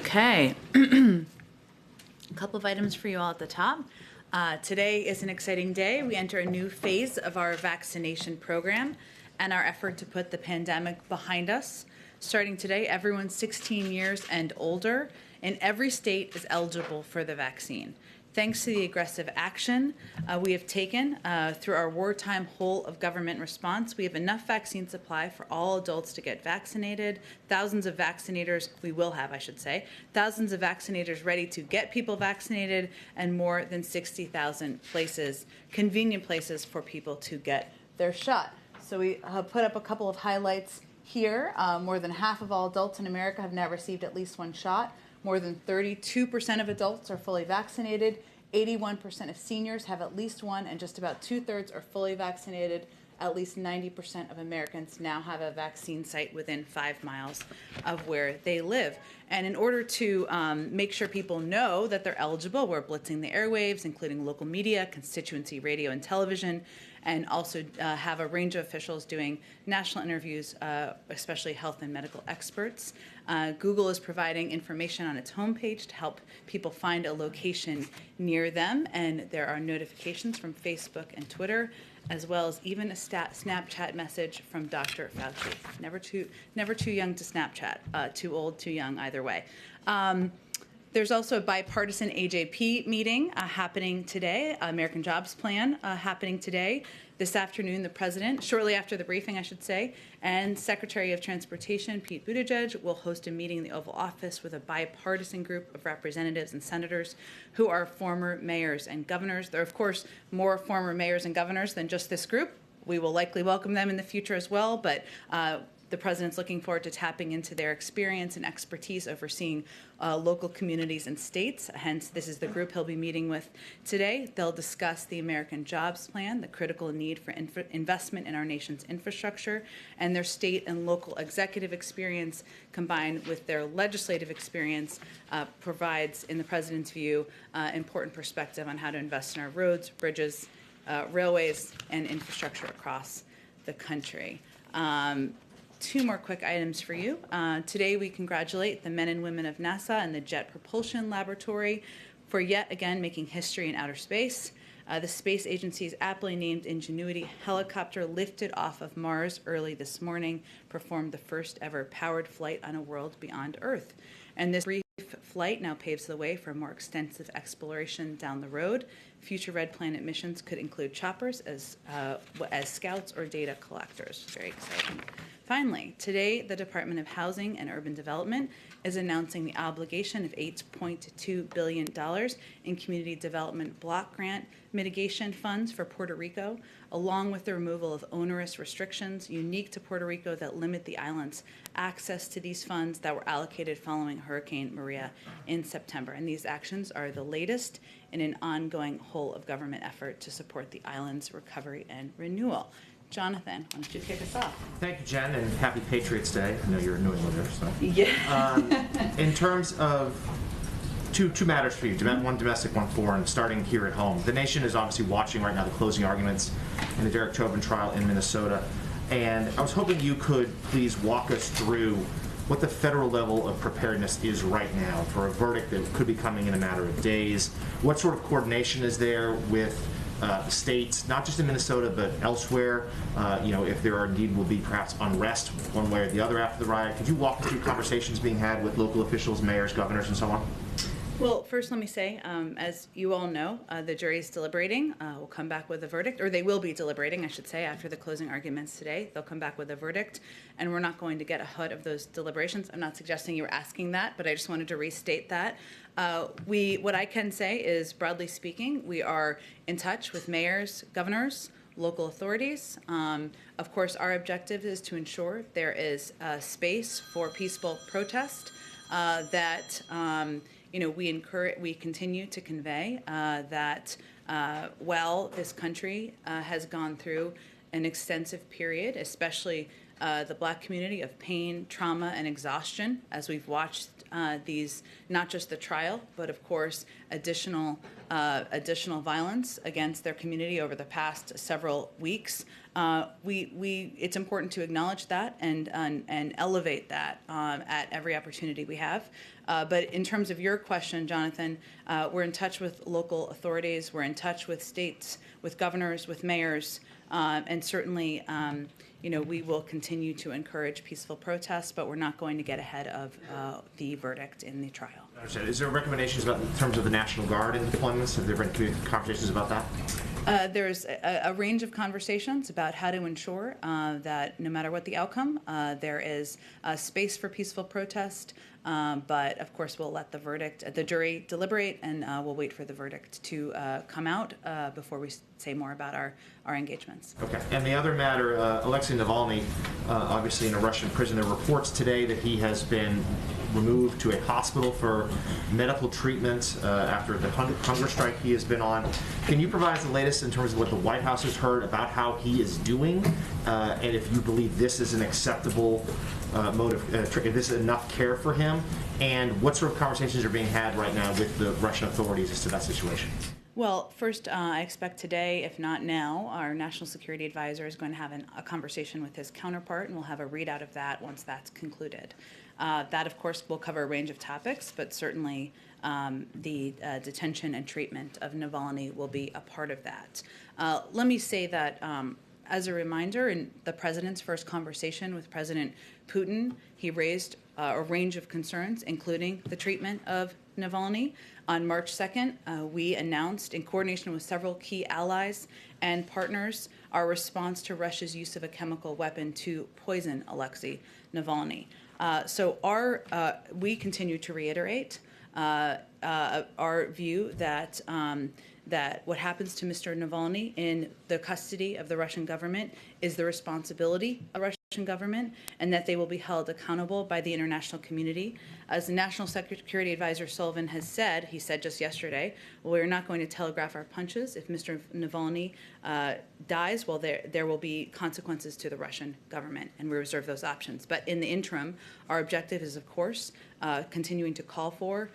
Okay, a couple of items for you all at the top. Today is an exciting day. We enter a new phase of our vaccination program and our effort to put the pandemic behind us. Starting today, everyone 16 years and older in every state is eligible for the vaccine. Thanks to the aggressive action we have taken through our wartime whole of government response, we have enough vaccine supply for all adults to get vaccinated. Thousands of vaccinators, we will have, I should say, thousands of vaccinators ready to get people vaccinated, and more than 60,000 places, convenient places for people to get their shot. So we have put up a couple of highlights here. More than half of all adults in America have now received at least one shot. More than 32% of adults are fully vaccinated. 81% of seniors have at least one, and just about 2/3 are fully vaccinated. At least 90% of Americans now have a vaccine site within 5 miles of where they live. And in order to make sure people know that they're eligible, we're blitzing the airwaves, including local media, constituency radio and television, and also have a range of officials doing national interviews, especially health and medical experts. Google is providing information on its homepage to help people find a location near them, and there are notifications from Facebook and Twitter, as well as even a Snapchat message from Dr. Fauci. Never too young to Snapchat, too old, too young, either way. There's also a bipartisan AJP meeting happening today, American Jobs Plan happening today. This afternoon, the president, shortly after the briefing, I should say, and Secretary of Transportation, Pete Buttigieg, will host a meeting in the Oval Office with a bipartisan group of representatives and senators who are former mayors and governors. There are, of course, more former mayors and governors than just this group. We will likely welcome them in the future as well, but the president's looking forward to tapping into their experience and expertise overseeing local communities and states. Hence, this is the group he'll be meeting with today. They'll discuss the American Jobs Plan, the critical need for investment in our nation's infrastructure, and their state and local executive experience combined with their legislative experience provides, in the president's view, important perspective on how to invest in our roads, bridges, railways, and infrastructure across the country. Two more quick items for you. Today we congratulate the men and women of NASA and the Jet Propulsion Laboratory for yet again making history in outer space. The space agency's aptly named Ingenuity helicopter lifted off of Mars early this morning, performed the first ever powered flight on a world beyond Earth. And this brief flight now paves the way for more extensive exploration down the road. Future Red Planet missions could include choppers as scouts or data collectors. Very exciting. Finally, today the Department of Housing and Urban Development is announcing the obligation of $8.2 billion in community development block grant mitigation funds for Puerto Rico, along with the removal of onerous restrictions unique to Puerto Rico that limit the island's access to these funds that were allocated following Hurricane Maria in September. And these actions are the latest in an ongoing whole of government effort to support the island's recovery and renewal. Jonathan, why don't you kick us off? Thank you, Jen, and happy Patriots Day. I know you're a New Englander, so. Yeah. In terms of two matters for you, one domestic, one foreign, starting here at home. The nation is obviously watching right now the closing arguments in the Derek Chauvin trial in Minnesota, and I was hoping you could please walk us through what the federal level of preparedness is right now for a verdict that could be coming in a matter of days. What sort of coordination is there with states, not just in Minnesota, but elsewhere? If there indeed will be perhaps unrest one way or the other after the riot. Could you walk us through conversations being had with local officials, mayors, governors, and so on? Well, first let me say, as you all know, the jury is deliberating. We'll come back with a verdict, or they will be deliberating, I should say, after the closing arguments today. They'll come back with a verdict, and we're not going to get ahead of those deliberations. I'm not suggesting you were asking that, but I just wanted to restate that. What I can say is, broadly speaking, we are in touch with mayors, governors, local authorities. Of course, our objective is to ensure there is space for peaceful protest, we continue to convey that while this country has gone through an extensive period, especially the Black community, of pain, trauma, and exhaustion, as we've watched these, not just the trial, but of course additional violence against their community over the past several weeks. It's important to acknowledge that and elevate that at every opportunity we have. But in terms of your question, Jonathan, we're in touch with local authorities, we're in touch with states, with governors, with mayors, and certainly we will continue to encourage peaceful protests, but we're not going to get ahead of the verdict in the trial. Is there recommendations about in terms of the National Guard and deployments? Have there been conversations about that? There's a range of conversations about how to ensure that no matter what the outcome, there is space for peaceful protest. But of course, we'll let the jury deliberate, and we'll wait for the verdict to come out before we say more about our engagements. Okay. And the other matter, Alexei Navalny, obviously in a Russian prison. There are reports today that he has been removed to a hospital for medical treatment after the hunger strike he has been on. Can you provide us the latest in terms of what the White House has heard about how he is doing, and if you believe this is an acceptable motive, if this is enough care for him, and what sort of conversations are being had right now with the Russian authorities as to that situation? Well, first, I expect today, if not now, our national security advisor is going to have a conversation with his counterpart, and we'll have a readout of that once that's concluded. That, of course, will cover a range of topics, but certainly the detention and treatment of Navalny will be a part of that. Let me say that as a reminder, in the president's first conversation with President Putin, he raised a range of concerns, including the treatment of Navalny. On March 2nd, we announced, in coordination with several key allies and partners, our response to Russia's use of a chemical weapon to poison Alexei Navalny. So we continue to reiterate our view that that what happens to Mr. Navalny in the custody of the Russian government is the responsibility of the Russian government, and that they will be held accountable by the international community. As the National Security Advisor Sullivan has said, he said just yesterday, well, we're not going to telegraph our punches. If Mr. Navalny dies, well, there will be consequences to the Russian government, and we reserve those options. But in the interim, our objective is, of course, continuing to call for,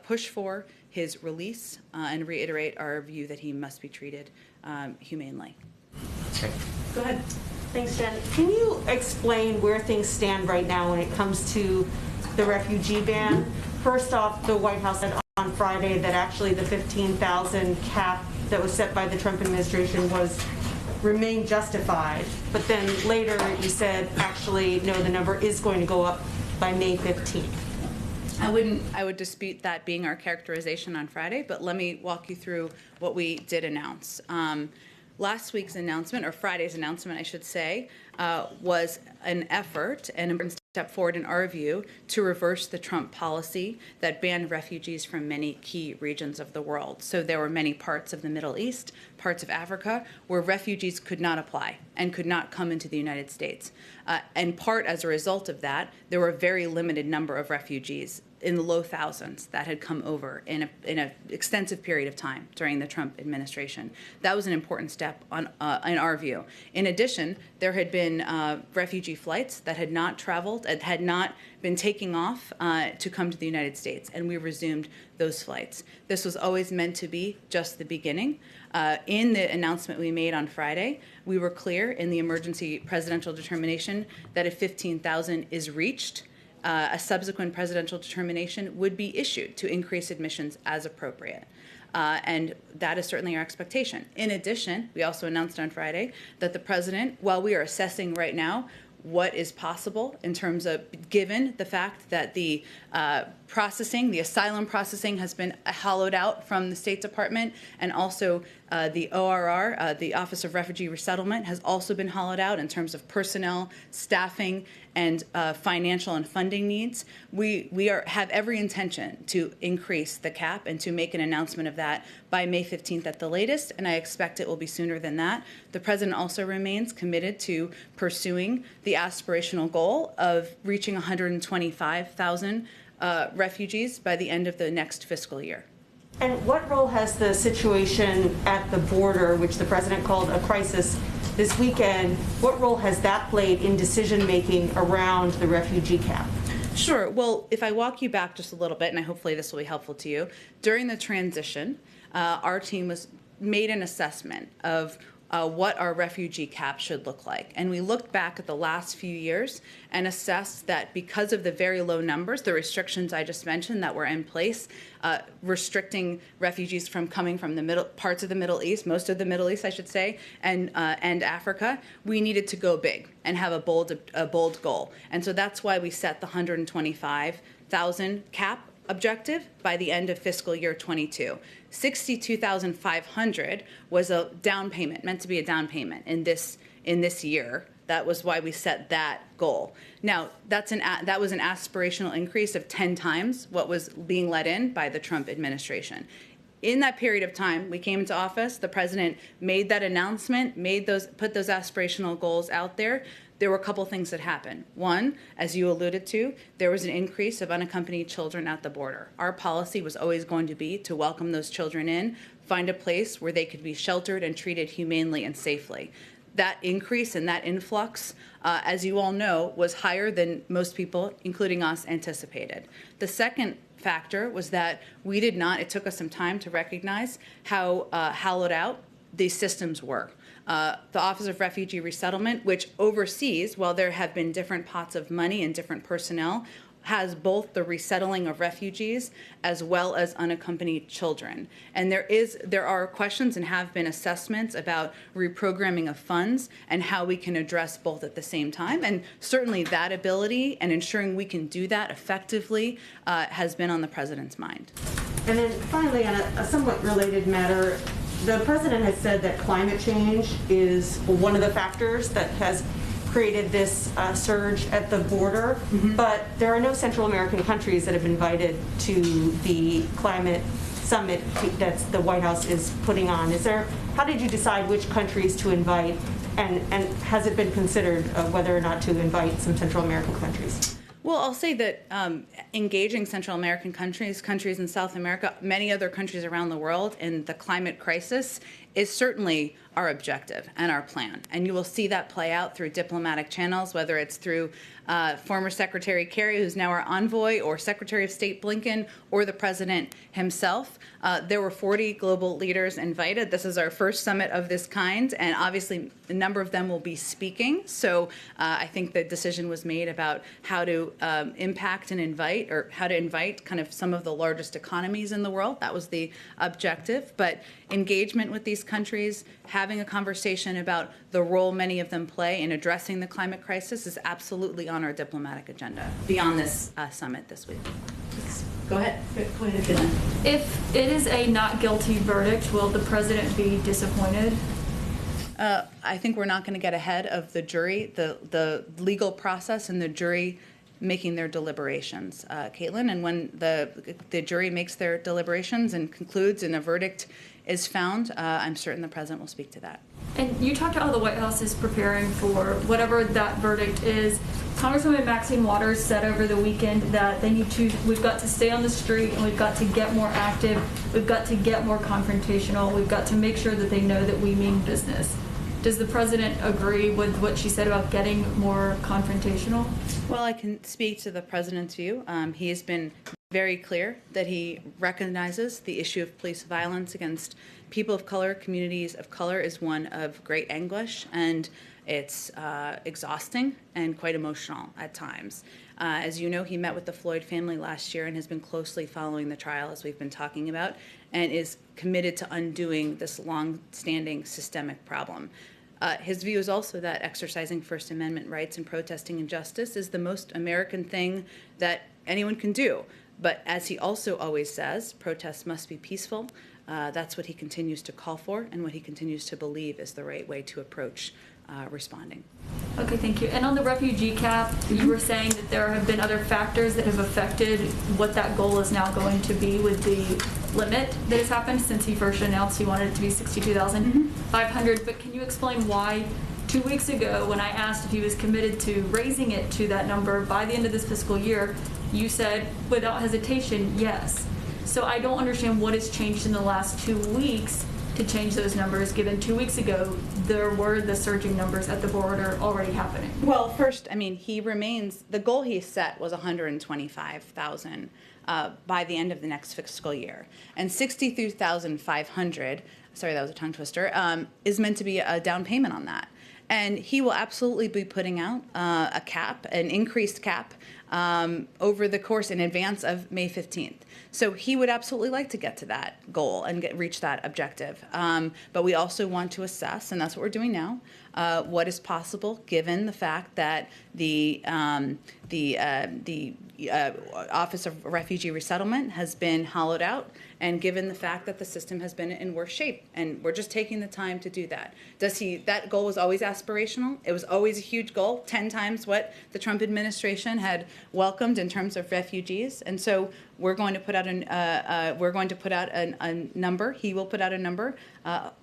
push for his release, and reiterate our view that he must be treated humanely. Okay. Go ahead. Thanks, Jen. Can you explain where things stand right now when it comes to the refugee ban? First off, the White House said on Friday that actually the 15,000 cap that was set by the Trump administration remained justified. But then later you said, actually, no, the number is going to go up by May 15th. I would dispute that being our characterization on Friday, but let me walk you through what we did announce. Last week's announcement, or Friday's announcement, I should say, was an effort and an important step forward in our view to reverse the Trump policy that banned refugees from many key regions of the world. So there were many parts of the Middle East, parts of Africa, where refugees could not apply and could not come into the United States. In part as a result of that, there were a very limited number of refugees in the low thousands that had come over in an extensive period of time during the Trump administration. That was an important step in our view. In addition, there had been refugee flights that had not traveled, had not been taking off to come to the United States, and we resumed those flights. This was always meant to be just the beginning. In the announcement we made on Friday, we were clear in the emergency presidential determination that if 15,000 is reached, a subsequent presidential determination would be issued to increase admissions as appropriate. And that is certainly our expectation. In addition, we also announced on Friday that the president, while we are assessing right now what is possible in terms of, given the fact that the asylum processing has been hollowed out from the State Department, and also the ORR, the Office of Refugee Resettlement, has also been hollowed out in terms of personnel, staffing, and financial and funding needs. We have every intention to increase the cap and to make an announcement of that by May 15th at the latest, and I expect it will be sooner than that. The president also remains committed to pursuing the aspirational goal of reaching 125,000 refugees by the end of the next fiscal year. And what role has the situation at the border, which the president called a crisis this weekend, what role has that played in decision-making around the refugee cap? Sure. Well, if I walk you back just a little bit, and hopefully this will be helpful to you, during the transition, our team made an assessment of what our refugee cap should look like. And we looked back at the last few years and assessed that because of the very low numbers, the restrictions I just mentioned that were in place, restricting refugees from coming from the parts of the Middle East, most of the Middle East, I should say, and Africa, we needed to go big and have a bold goal. And so that's why we set the 125,000 cap objective by the end of fiscal year 22. 62,500 was a down payment, meant to be a down payment in this year. That was why we set that goal. Now, that was an aspirational increase of 10 times what was being let in by the Trump administration. In that period of time, we came into office, the president made that announcement, put those aspirational goals out there. There were a couple things that happened. One, as you alluded to, there was an increase of unaccompanied children at the border. Our policy was always going to be to welcome those children in, find a place where they could be sheltered and treated humanely and safely. That increase and that influx, as you all know, was higher than most people, including us, anticipated. The second factor was that it took us some time to recognize how hollowed out these systems were. The Office of Refugee Resettlement, which oversees, while there have been different pots of money and different personnel, has both the resettling of refugees as well as unaccompanied children. And there are questions and have been assessments about reprogramming of funds and how we can address both at the same time. And certainly that ability and ensuring we can do that effectively has been on the president's mind. And then finally, on a somewhat related matter, the president has said that climate change is one of the factors that has created this surge at the border, but there are no Central American countries that have been invited to the climate summit that the White House is putting on. How did you decide which countries to invite, and has it been considered whether or not to invite some Central American countries? Well, I'll say that engaging Central American countries in South America, many other countries around the world in the climate crisis is certainly our objective and our plan. And you will see that play out through diplomatic channels, whether it's through former Secretary Kerry, who's now our envoy, or Secretary of State Blinken, or the president himself. There were 40 global leaders invited. This is our first summit of this kind, and obviously a number of them will be speaking. So I think the decision was made about how to impact and invite, or how to invite kind of some of the largest economies in the world. That was the objective. But engagement with these countries, having a conversation about the role many of them play in addressing the climate crisis is absolutely on our diplomatic agenda beyond this summit this week. Go ahead. Go ahead, Dylan. If it is a not guilty verdict, will the president be disappointed? I think we're not going to get ahead of the jury, the legal process, and the jury making their deliberations, Caitlin. And when the jury makes their deliberations and concludes and a verdict is found, I'm certain the president will speak to that. And you talked about how the White House is preparing for whatever that verdict is. Congresswoman Maxine Waters said over the weekend that we've got to stay on the street, and we've got to get more active, we've got to get more confrontational, we've got to make sure that they know that we mean business. Does the president agree with what she said about getting more confrontational? Well, I can speak to the president's view. He has been very clear that he recognizes the issue of police violence against people of color, communities of color, is one of great anguish, and it's exhausting and quite emotional at times. As you know, he met with the Floyd family last year and has been closely following the trial, as we've been talking about, and is committed to undoing this long-standing systemic problem. His view is also that exercising First Amendment rights and protesting injustice is the most American thing that anyone can do. But as he also always says, protests must be peaceful. That's what he continues to call for and what he continues to believe is the right way to approach responding. Okay, thank you. And on the refugee cap, you were saying that there have been other factors that have affected what that goal is now going to be with the limit that has happened since he first announced he wanted it to be 62,500. But can you explain why 2 weeks ago, when I asked if he was committed to raising it to that number by the end of this fiscal year, you said without hesitation, yes. So I don't understand what has changed in the last 2 weeks to change those numbers, given 2 weeks ago there were the surging numbers at the border already happening? Well, first, I mean, the goal he set was 125,000 by the end of the next fiscal year. And 63,500, sorry, that was a tongue twister, is meant to be a down payment on that. And he will absolutely be putting out a cap, an increased cap, over the course in advance of May 15th. So he would absolutely like to get to that goal and reach that objective. But we also want to assess, and that's what we're doing now, what is possible given the fact that the Office of Refugee Resettlement has been hollowed out, and given the fact that the system has been in worse shape. And we're just taking the time to do that. That goal was always aspirational. It was always a huge goal, 10 times what the Trump administration had welcomed in terms of refugees. And so we're going to put out a number. He will put out a number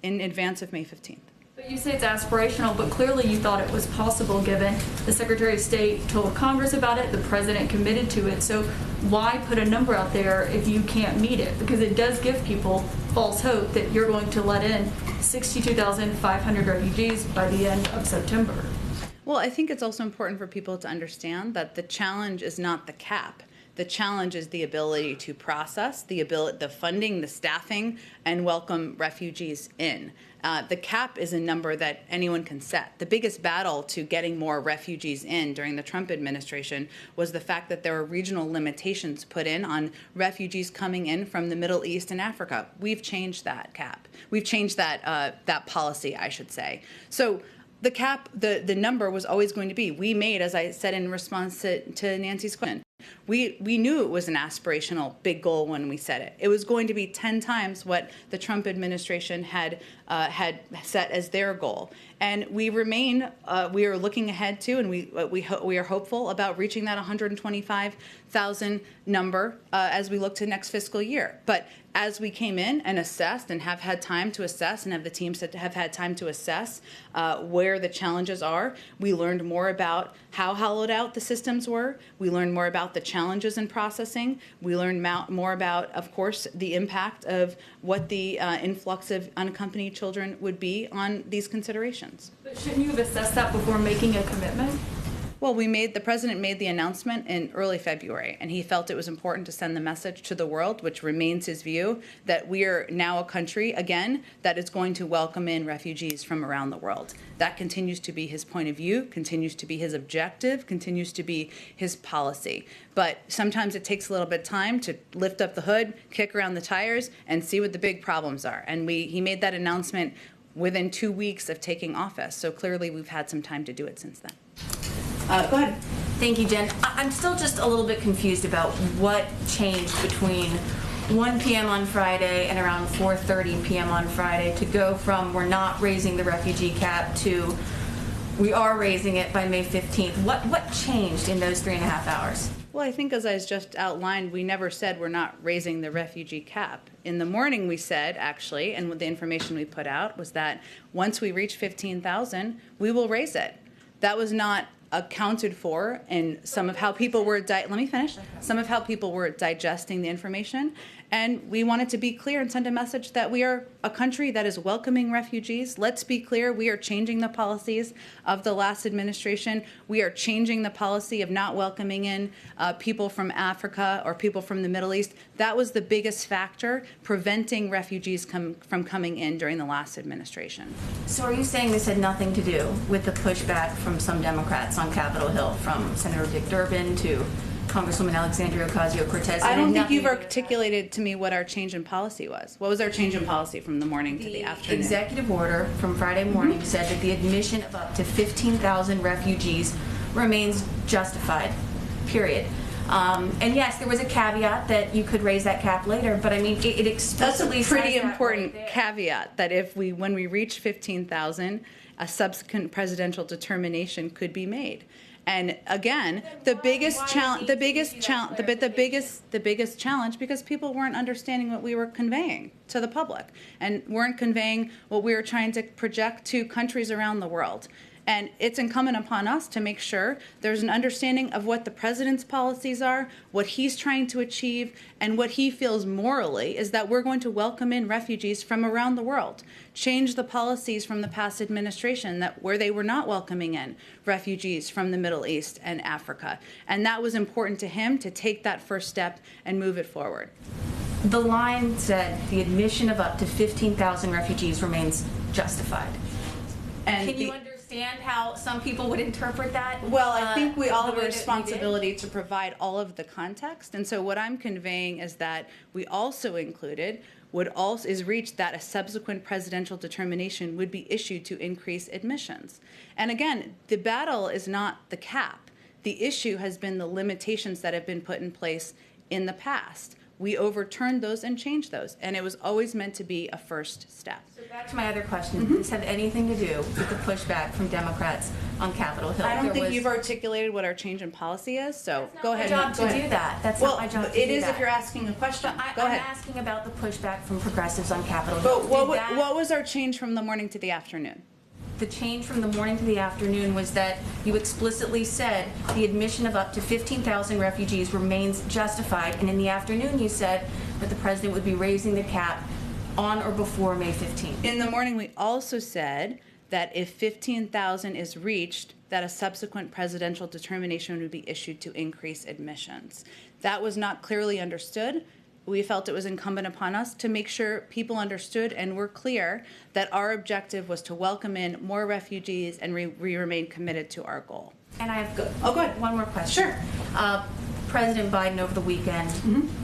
in advance of May 15th. But you say it's aspirational, but clearly you thought it was possible given the Secretary of State told Congress about it, the President committed to it. So why put a number out there if you can't meet it? Because it does give people false hope that you're going to let in 62,500 refugees by the end of September. Well, I think it's also important for people to understand that the challenge is not the cap. The challenge is the ability to process, the funding, the staffing, and welcome refugees in. The cap is a number that anyone can set. The biggest battle to getting more refugees in during the Trump administration was the fact that there were regional limitations put in on refugees coming in from the Middle East and Africa. We've changed that cap. We've changed that policy, I should say. So the cap, the number was always going to be. We made, as I said in response to Nancy's question, we knew it was an aspirational big goal when we set it. It was going to be 10 times what the Trump administration had set as their goal. And we are looking ahead to, and we are hopeful about reaching that 125,000 number as we look to next fiscal year. But as we came in and assessed and have had time to assess and have the teams that have had time to assess where the challenges are, we learned more about how hollowed out the systems were. We learned more about the challenges in processing. We learned more about, of course, the impact of what the influx of unaccompanied children would be on these considerations. But shouldn't you have assessed that before making a commitment? Well, the president made the announcement in early February, and he felt it was important to send the message to the world, which remains his view, that we are now a country, again, that is going to welcome in refugees from around the world. That continues to be his point of view, continues to be his objective, continues to be his policy. But sometimes it takes a little bit of time to lift up the hood, kick around the tires, and see what the big problems are. And he made that announcement within 2 weeks of taking office. So clearly we've had some time to do it since then. Go ahead. Thank you, Jen. I'm still just a little bit confused about what changed between 1 p.m. on Friday and around 4:30 p.m. on Friday to go from we're not raising the refugee cap to we are raising it by May 15th. What changed in those 3.5 hours? Well, I think as I just outlined, we never said we're not raising the refugee cap. In the morning we said, actually, and with the information we put out, was that once we reach 15,000, we will raise it. That was not accounted for in some of how people were some of how people were digesting the information. And we wanted to be clear and send a message that we are a country that is welcoming refugees. Let's be clear, we are changing the policies of the last administration. We are changing the policy of not welcoming in people from Africa or people from the Middle East. That was the biggest factor preventing refugees from coming in during the last administration. So are you saying this had nothing to do with the pushback from some Democrats on Capitol Hill, from Senator Dick Durbin to Congresswoman Alexandria Ocasio-Cortez? I don't think you've articulated to me what our change in policy was. What was our change in policy from the morning to the afternoon? The executive order from Friday morning said that the admission of up to 15,000 refugees remains justified, period. And yes, there was a caveat that you could raise that cap later, but I mean, it explicitly That's a pretty says that important right there. caveat, that when we reach 15,000, a subsequent presidential determination could be made. And again, the biggest challenge, because people weren't understanding what we were conveying to the public and weren't conveying what we were trying to project to countries around the world. And it's incumbent upon us to make sure there's an understanding of what the president's policies are, what he's trying to achieve, and what he feels morally is that we're going to welcome in refugees from around the world, change the policies from the past administration that where they were not welcoming in refugees from the Middle East and Africa. And that was important to him to take that first step and move it forward. The line said the admission of up to 15,000 refugees remains justified. And Can you understand how some people would interpret that? Well, I think we all the have a way that we did? responsibility to provide all of the context. And so what I'm conveying is that we also included is reached that a subsequent presidential determination would be issued to increase admissions. And again, the battle is not the cap. The issue has been the limitations that have been put in place in the past. We overturned those and changed those, and it was always meant to be a first step. So back to my other question. Does this have anything to do with the pushback from Democrats on Capitol Hill? I don't think you've articulated what our change in policy is, so go ahead. That's not my job to do that. That's not my job to do that. Well, it is if you're asking a question. Go ahead. I'm asking about the pushback from progressives on Capitol Hill. But what was our change from the morning to the afternoon? The change from the morning to the afternoon was that you explicitly said the admission of up to 15,000 refugees remains justified, and in the afternoon you said that the president would be raising the cap on or before May 15th. In the morning, we also said that if 15,000 is reached, that a subsequent presidential determination would be issued to increase admissions. That was not clearly understood. We felt it was incumbent upon us to make sure people understood and were clear that our objective was to welcome in more refugees, and we remain committed to our goal. And I have go ahead. one more question. Sure. President Biden over the weekend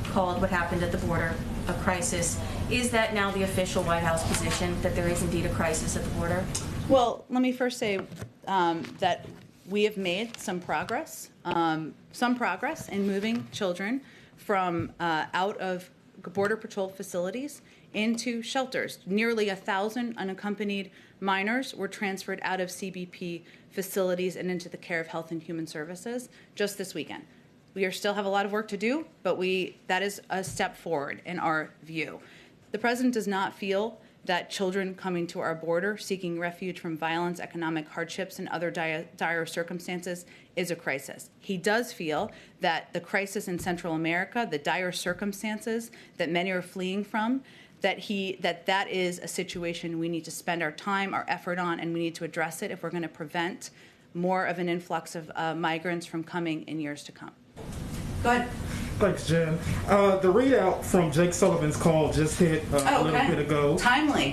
called what happened at the border a crisis. Is that now the official White House position, that there is indeed a crisis at the border? Well, let me first say that we have made some progress in moving children from out of Border Patrol facilities into shelters. Nearly 1,000 unaccompanied minors were transferred out of CBP facilities and into the care of Health and Human Services just this weekend. We still have a lot of work to do, but that is a step forward in our view. The president does not feel that children coming to our border seeking refuge from violence, economic hardships, and other dire circumstances is a crisis. He does feel that the crisis in Central America, the dire circumstances that many are fleeing from, that is a situation we need to spend our time, our effort on, and we need to address it if we're going to prevent more of an influx of migrants from coming in years to come. Go ahead. Thanks, Jen. The readout from Jake Sullivan's call just hit a little bit ago. Timely.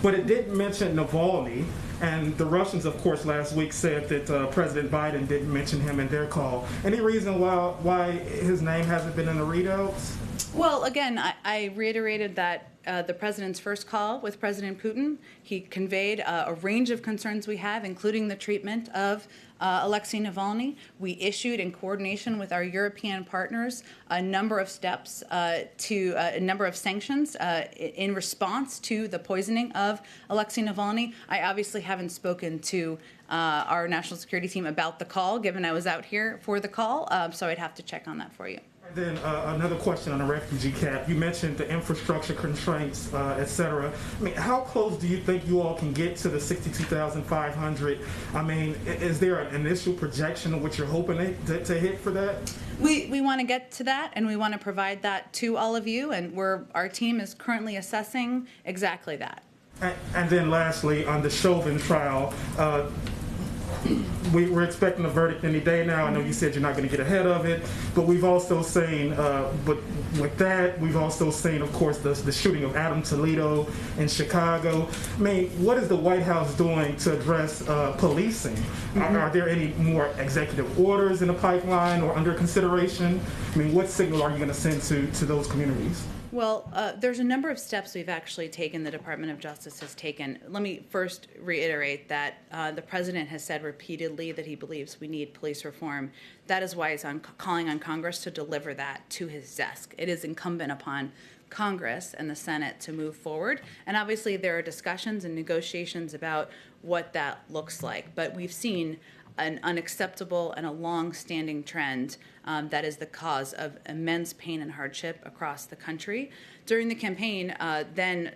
But it didn't mention Navalny, and the Russians, of course, last week said that President Biden didn't mention him in their call. Any reason why his name hasn't been in the readouts? Well, again, I reiterated that the president's first call with President Putin, he conveyed a range of concerns we have, including the treatment of Alexei Navalny. We issued, in coordination with our European partners, a number of steps to a number of sanctions in response to the poisoning of Alexei Navalny. I obviously haven't spoken to our national security team about the call, given I was out here for the call, so I'd have to check on that for you. Then another question on the refugee cap. You mentioned the infrastructure constraints, et cetera. I mean, how close do you think you all can get to the 62,500? I mean, is there an initial projection of what you're hoping to hit for that? We want to get to that, and we want to provide that to all of you, and our team is currently assessing exactly that. And then lastly, on the Chauvin trial, we're expecting a verdict any day now. I know you said you're not going to get ahead of it, but we've also seen, of course, the shooting of Adam Toledo in Chicago. I mean, what is the White House doing to address policing? Are there any more executive orders in the pipeline or under consideration? I mean, what signal are you going to send to those communities? Well, there's a number of steps we've actually taken, the Department of Justice has taken. Let me first reiterate that the president has said repeatedly that he believes we need police reform. That is why he's calling on Congress to deliver that to his desk. It is incumbent upon Congress and the Senate to move forward. And obviously there are discussions and negotiations about what that looks like. But we've seen an unacceptable and a long-standing trend that is the cause of immense pain and hardship across the country. During the campaign, then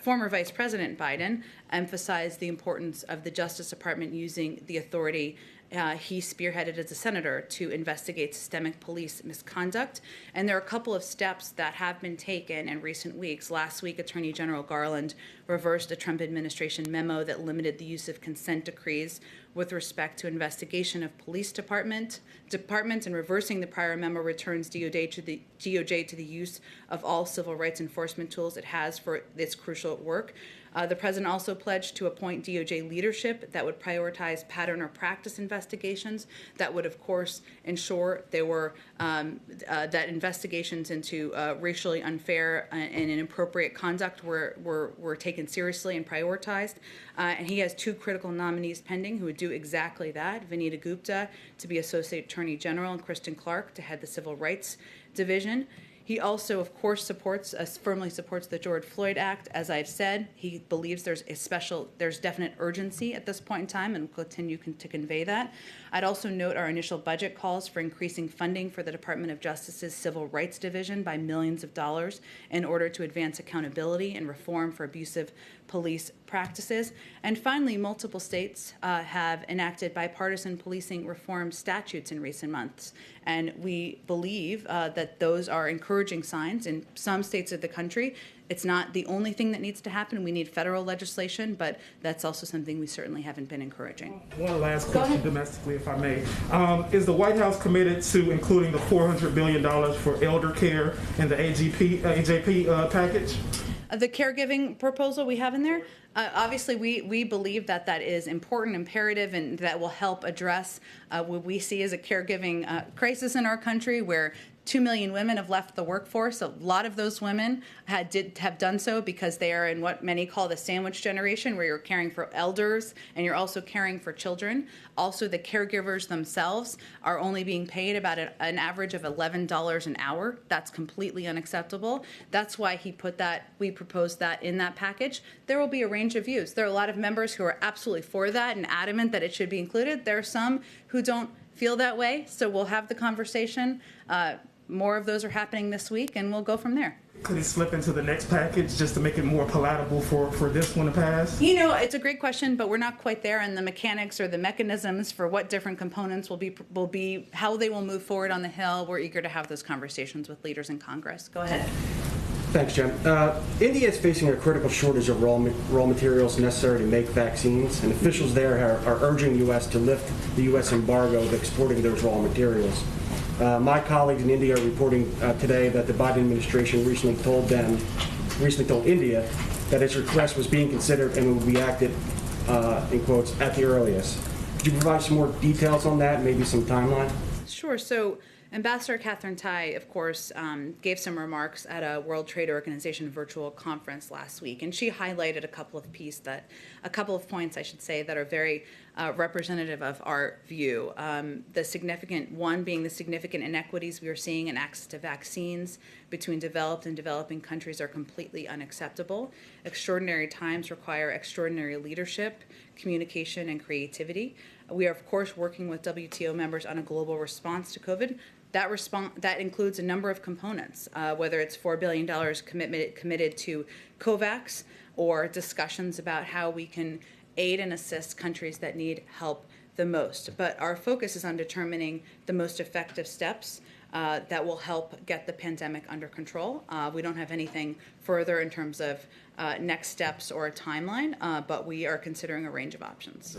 former Vice President Biden emphasized the importance of the Justice Department using the authority he spearheaded as a senator to investigate systemic police misconduct. And there are a couple of steps that have been taken in recent weeks. Last week, Attorney General Garland reversed a Trump administration memo that limited the use of consent decrees with respect to investigation of police departments, and reversing the prior memo returns DOJ to the use of all civil rights enforcement tools it has for its crucial work. The president also pledged to appoint DOJ leadership that would prioritize pattern or practice investigations that would, of course, ensure there were that investigations into racially unfair and inappropriate conduct were taken seriously and prioritized. And he has two critical nominees pending who would do exactly that: Vanita Gupta to be Associate Attorney General and Kristen Clark to head the Civil Rights Division. He also, of course, firmly supports the George Floyd Act. As I've said, he believes there's definite urgency at this point in time, and will continue to convey that. I'd also note our initial budget calls for increasing funding for the Department of Justice's Civil Rights Division by millions of dollars in order to advance accountability and reform for abusive police practices. And finally, multiple states have enacted bipartisan policing reform statutes in recent months. And we believe that those are encouraging signs in some states of the country. It's not the only thing that needs to happen. We need federal legislation, but that's also something we certainly haven't been encouraging. One last question domestically, if I may. Is the White House committed to including the $400 billion for elder care in the AJP package? The caregiving proposal we have in there, obviously we believe that is important, imperative, and that will help address what we see as a caregiving crisis in our country, where 2 million women have left the workforce. A lot of those women have done so because they are in what many call the sandwich generation, where you're caring for elders and you're also caring for children. Also, the caregivers themselves are only being paid about an average of $11 an hour. That's completely unacceptable. That's why we proposed that in that package. There will be a range of views. There are a lot of members who are absolutely for that and adamant that it should be included. There are some who don't feel that way, so we'll have the conversation. More of those are happening this week, and we'll go from there. Could it slip into the next package just to make it more palatable for this one to pass? You know, it's a great question, but we're not quite there, and the mechanics or the mechanisms for what different components will be how they will move forward on the Hill. We're eager to have those conversations with leaders in Congress. Go ahead. Thanks, Jen. India is facing a critical shortage of raw materials necessary to make vaccines, and officials there are urging the U.S. to lift the U.S. embargo of exporting those raw materials. My colleagues in India are reporting today that the Biden administration recently told India that its request was being considered and would be acted, in quotes, at the earliest. Could you provide some more details on that, maybe some timeline? Sure. So Ambassador Catherine Tai, of course, gave some remarks at a World Trade Organization virtual conference last week, and she highlighted a couple of points, I should say, that are very representative of our view. The significant one being the significant inequities we are seeing in access to vaccines between developed and developing countries are completely unacceptable. Extraordinary times require extraordinary leadership, communication, and creativity. We are, of course, working with WTO members on a global response to COVID. That includes a number of components, whether it's $4 billion committed to COVAX, or discussions about how we can aid and assist countries that need help the most. But our focus is on determining the most effective steps that will help get the pandemic under control. We don't have anything further in terms of next steps or a timeline, but we are considering a range of options.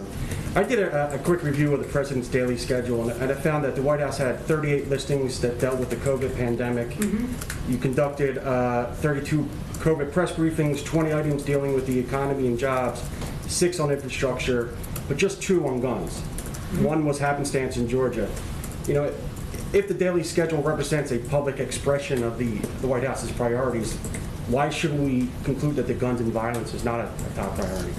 I did a quick review of the president's daily schedule, and I found that the White House had 38 listings that dealt with the COVID pandemic. Mm-hmm. You conducted 32 COVID press briefings, 20 items dealing with the economy and jobs, 6 on infrastructure, but just 2 on guns. Mm-hmm. 1 was happenstance in Georgia. You know, if the daily schedule represents a public expression of the White House's priorities, why should we conclude that the guns and violence is not a top priority?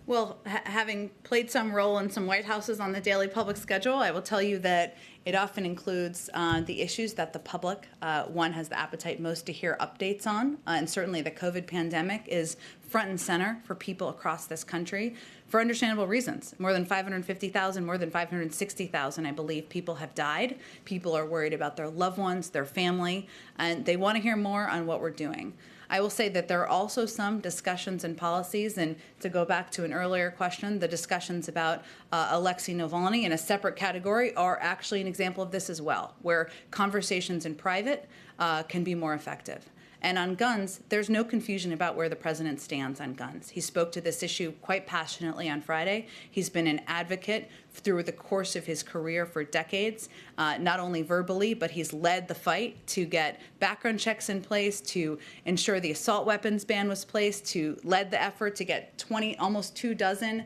Well, having played some role in some White Houses on the daily public schedule, I will tell you that It often includes the issues that the public, one, has the appetite most to hear updates on, and certainly the COVID pandemic is front and center for people across this country for understandable reasons. More than 550,000, more than 560,000, I believe, people have died. People are worried about their loved ones, their family, and they want to hear more on what we're doing. I will say that there are also some discussions and policies, and to go back to an earlier question, the discussions about Alexei Navalny in a separate category are actually an example of this as well, where conversations in private can be more effective. And on guns, there's no confusion about where the president stands on guns. He spoke to this issue quite passionately on Friday. He's been an advocate through the course of his career for decades, not only verbally, but he's led the fight to get background checks in place, to ensure the assault weapons ban was placed, to led the effort to get almost 24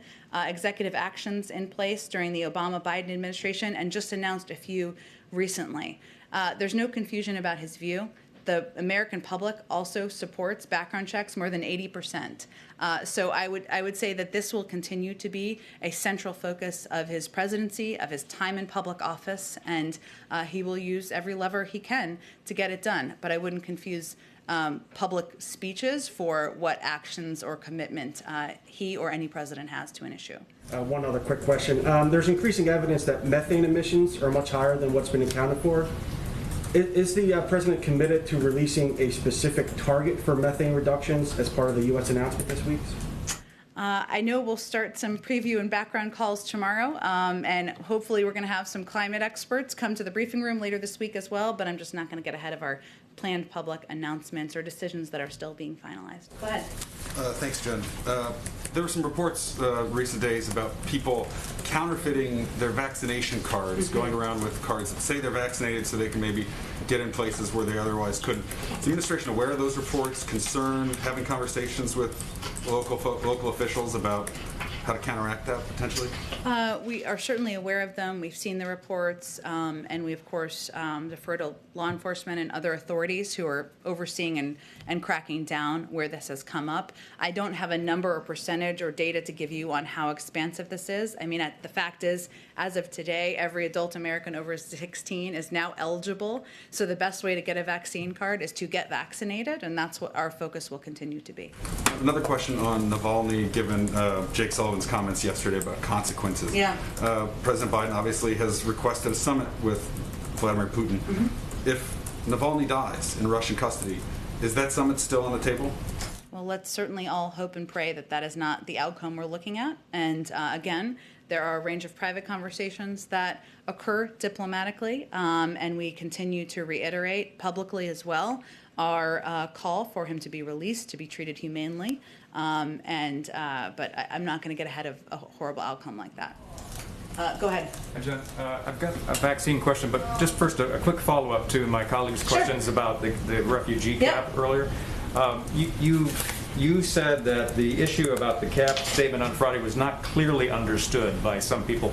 executive actions in place during the Obama-Biden administration, and just announced a few recently. There's no confusion about his view. The American public also supports background checks, more than 80%. So I would say that this will continue to be a central focus of his presidency, of his time in public office, and he will use every lever he can to get it done. But I wouldn't confuse public speeches for what actions or commitment he or any president has to an issue. One other quick question. There's increasing evidence that methane emissions are much higher than what's been accounted for. Is the president committed to releasing a specific target for methane reductions as part of the U.S. announcement this week? I know we'll start some preview and background calls tomorrow, and hopefully we're going to have some climate experts come to the briefing room later this week as well, but I'm just not going to get ahead of our planned public announcements or decisions that are still being finalized. Go ahead. Thanks, Jen. There were some reports recent days about people counterfeiting their vaccination cards, going around with cards that say they're vaccinated so they can maybe get in places where they otherwise couldn't. Is the administration aware of those reports, concerned, having conversations with local officials about how to counteract that potentially? We are certainly aware of them. We've seen the reports, and we, of course, defer to law enforcement and other authorities who are overseeing and cracking down where this has come up. I don't have a number or percentage or data to give you on how expansive this is. I mean, the fact is, as of today, every adult American over 16 is now eligible. So the best way to get a vaccine card is to get vaccinated, and that's what our focus will continue to be. Another question on Navalny, given Jake Sullivan's comments yesterday about consequences. Yeah. President Biden obviously has requested a summit with Vladimir Putin. If Navalny dies in Russian custody, is that summit still on the table? Well, let's certainly all hope and pray that that is not the outcome we're looking at. And again, there are a range of private conversations that occur diplomatically, and we continue to reiterate publicly as well our call for him to be released, to be treated humanely. But I'm not going to get ahead of a horrible outcome like that. Go ahead. Jen, I've got a vaccine question, but just first a quick follow-up to my colleague's questions about the refugee cap earlier. You said that the issue about the cap statement on Friday was not clearly understood by some people.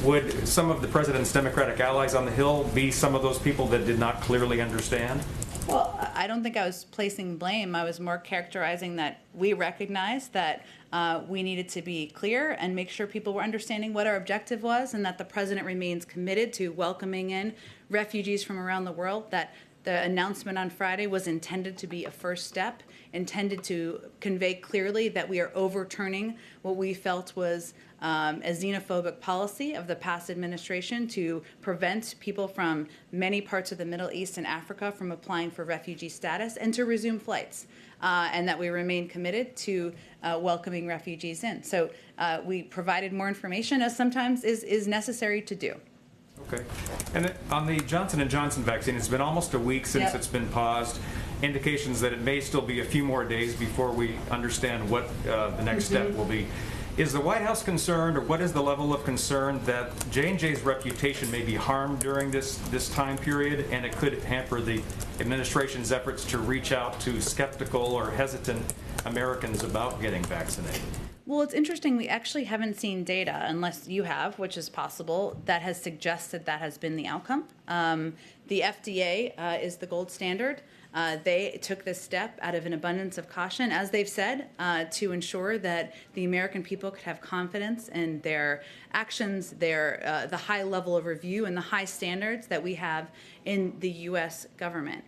Would some of the president's Democratic allies on the Hill be some of those people that did not clearly understand? Well, I don't think I was placing blame. I was more characterizing that we recognized that we needed to be clear and make sure people were understanding what our objective was, and that the president remains committed to welcoming in refugees from around the world, that the announcement on Friday was intended to be a first step, intended to convey clearly that we are overturning what we felt was a xenophobic policy of the past administration to prevent people from many parts of the Middle East and Africa from applying for refugee status, and to resume flights, and that we remain committed to welcoming refugees in. So we provided more information, as sometimes is necessary to do. Okay. And on the Johnson & Johnson vaccine, it's been almost a week since it's been paused. Indications that it may still be a few more days before we understand what the next step will be. Is the White House concerned, or what is the level of concern that J&J's reputation may be harmed during this time period, and it could hamper the administration's efforts to reach out to skeptical or hesitant Americans about getting vaccinated? Well, it's interesting. We actually haven't seen data, unless you have, which is possible, that has suggested that has been the outcome. The FDA is the gold standard. They took this step out of an abundance of caution, as they've said, to ensure that the American people could have confidence in their actions, the high level of review and the high standards that we have in the U.S. government.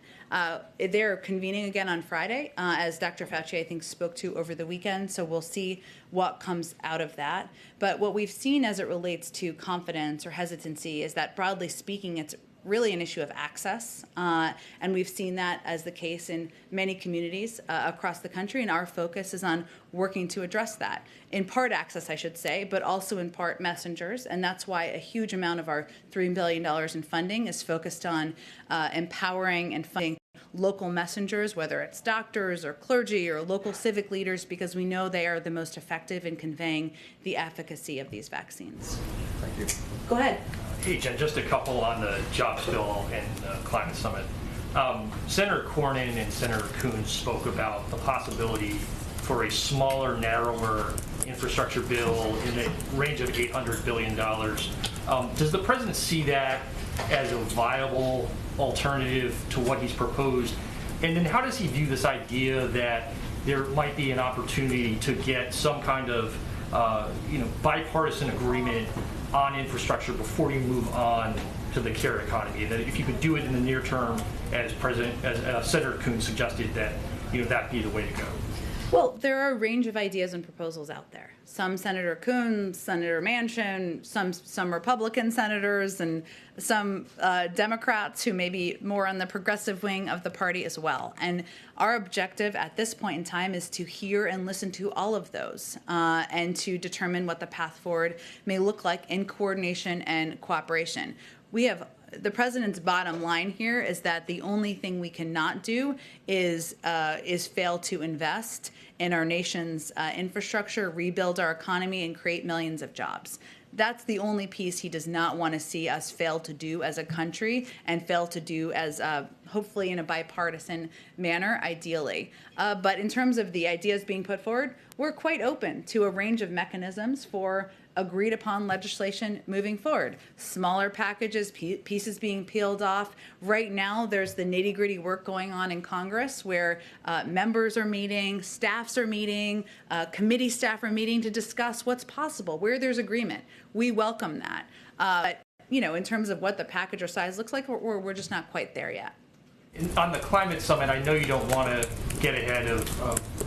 They're convening again on Friday, as Dr. Fauci, I think, spoke to over the weekend, so we'll see what comes out of that. But what we've seen as it relates to confidence or hesitancy is that, broadly speaking, it's really an issue of access, and we've seen that as the case in many communities across the country, and our focus is on working to address that. In part access, I should say, but also in part messengers, and that's why a huge amount of our $3 billion in funding is focused on empowering and funding local messengers, whether it's doctors or clergy or local civic leaders, because we know they are the most effective in conveying the efficacy of these vaccines. Thank you. Go ahead. Hey, Jen, just a couple on the jobs bill and climate summit. Senator Cornyn and Senator Coons spoke about the possibility for a smaller, narrower infrastructure bill in the range of $800 billion. Does the president see that as a viable alternative to what he's proposed? And then how does he view this idea that there might be an opportunity to get some kind of bipartisan agreement on infrastructure before you move on to the carrot economy? That if you could do it in the near term, as Senator Coons suggested, that that'd be the way to go. Well, there are a range of ideas and proposals out there. Some Senator Coons, Senator Manchin, some Republican senators, and some Democrats who may be more on the progressive wing of the party as well. And our objective at this point in time is to hear and listen to all of those and to determine what the path forward may look like in coordination and cooperation. The president's bottom line here is that the only thing we cannot do is fail to invest in our nation's infrastructure, rebuild our economy, and create millions of jobs. That's the only piece he does not want to see us fail to do as a country, and fail to do as hopefully in a bipartisan manner, ideally. But in terms of the ideas being put forward, we're quite open to a range of mechanisms for agreed upon legislation moving forward. Smaller packages, pieces being peeled off. Right now, there's the nitty-gritty work going on in Congress where members are meeting, staffs are meeting, committee staff are meeting to discuss what's possible, where there's agreement. We welcome that. But, in terms of what the package or size looks like, we're just not quite there yet. On the climate summit, I know you don't want to get ahead of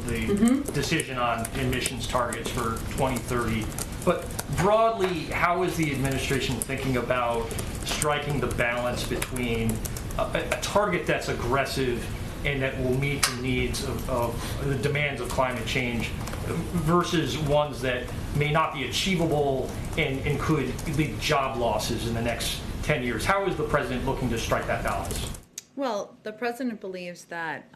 the decision on emissions targets for 2030, but broadly, how is the administration thinking about striking the balance between a target that's aggressive and that will meet the needs of the demands of climate change versus ones that may not be achievable and could lead to job losses in the next 10 years? How is the president looking to strike that balance? Well, the president believes that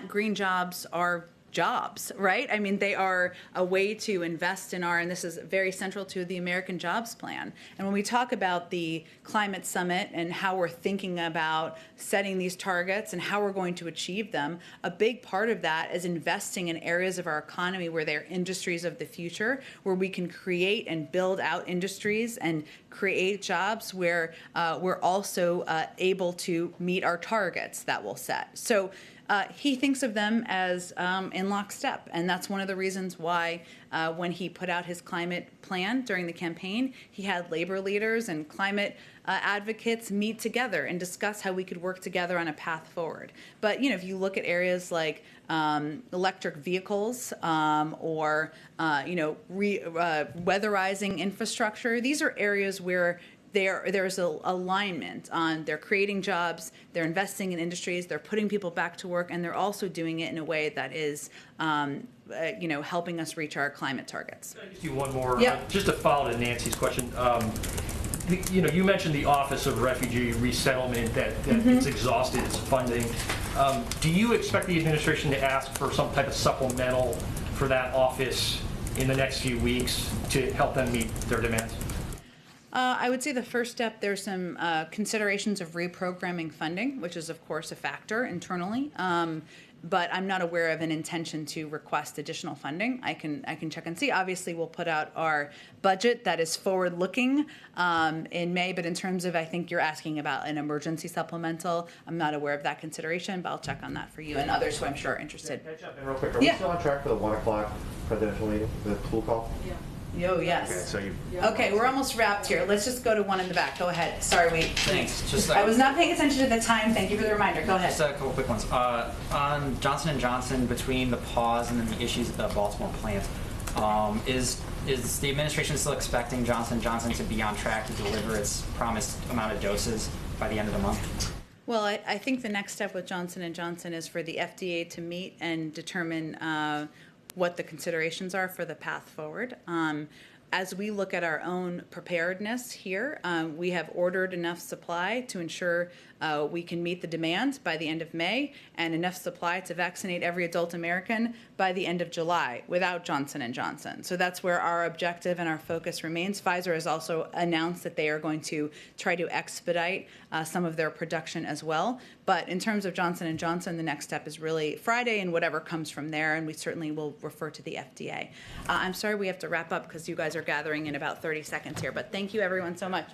green jobs are jobs, right? I mean, they are a way to invest in and this is very central to the American Jobs Plan. And when we talk about the climate summit and how we're thinking about setting these targets and how we're going to achieve them, a big part of that is investing in areas of our economy where they're industries of the future, where we can create and build out industries and create jobs where we're also able to meet our targets that we'll set. So he thinks of them as in lockstep, and that's one of the reasons why when he put out his climate plan during the campaign, he had labor leaders and climate advocates meet together and discuss how we could work together on a path forward. But if you look at areas like electric vehicles or weatherizing infrastructure, these are areas where there's an alignment on they're creating jobs, they're investing in industries, they're putting people back to work, and they're also doing it in a way that is, helping us reach our climate targets. Can I just do one more? Yep. Just to follow to Nancy's question. You mentioned the Office of Refugee Resettlement, that it's exhausted its funding. Do you expect the administration to ask for some type of supplemental for that office in the next few weeks to help them meet their demands? I would say the first step, there's some considerations of reprogramming funding, which is, of course, a factor internally. but I'm not aware of an intention to request additional funding. I can check and see. Obviously, we'll put out our budget that is forward-looking in May, but in terms of, I think you're asking about an emergency supplemental, I'm not aware of that consideration, but I'll check on that for you and others who I'm sure are interested. Can I jump in real quick? Are we still on track for the 1 o'clock presidential meeting, the pool call? Yo, yes. Okay, so you. Okay, we're almost wrapped here. Let's just go to one in the back. Go ahead. Sorry, Thanks. Just I was not paying attention to the time. Thank you for the reminder. Go ahead. Just a couple quick ones. On Johnson & Johnson, between the pause and then the issues at the Baltimore plant, is the administration still expecting Johnson & Johnson to be on track to deliver its promised amount of doses by the end of the month? Well, I think the next step with Johnson & Johnson is for the FDA to meet and determine what the considerations are for the path forward. As we look at our own preparedness here, we have ordered enough supply to ensure we can meet the demand by the end of May, and enough supply to vaccinate every adult American by the end of July without Johnson & Johnson. So that's where our objective and our focus remains. Pfizer has also announced that they are going to try to expedite some of their production as well. But in terms of Johnson & Johnson, the next step is really Friday and whatever comes from there, and we certainly will refer to the FDA. I'm sorry we have to wrap up because you guys are gathering in about 30 seconds here, but thank you everyone so much.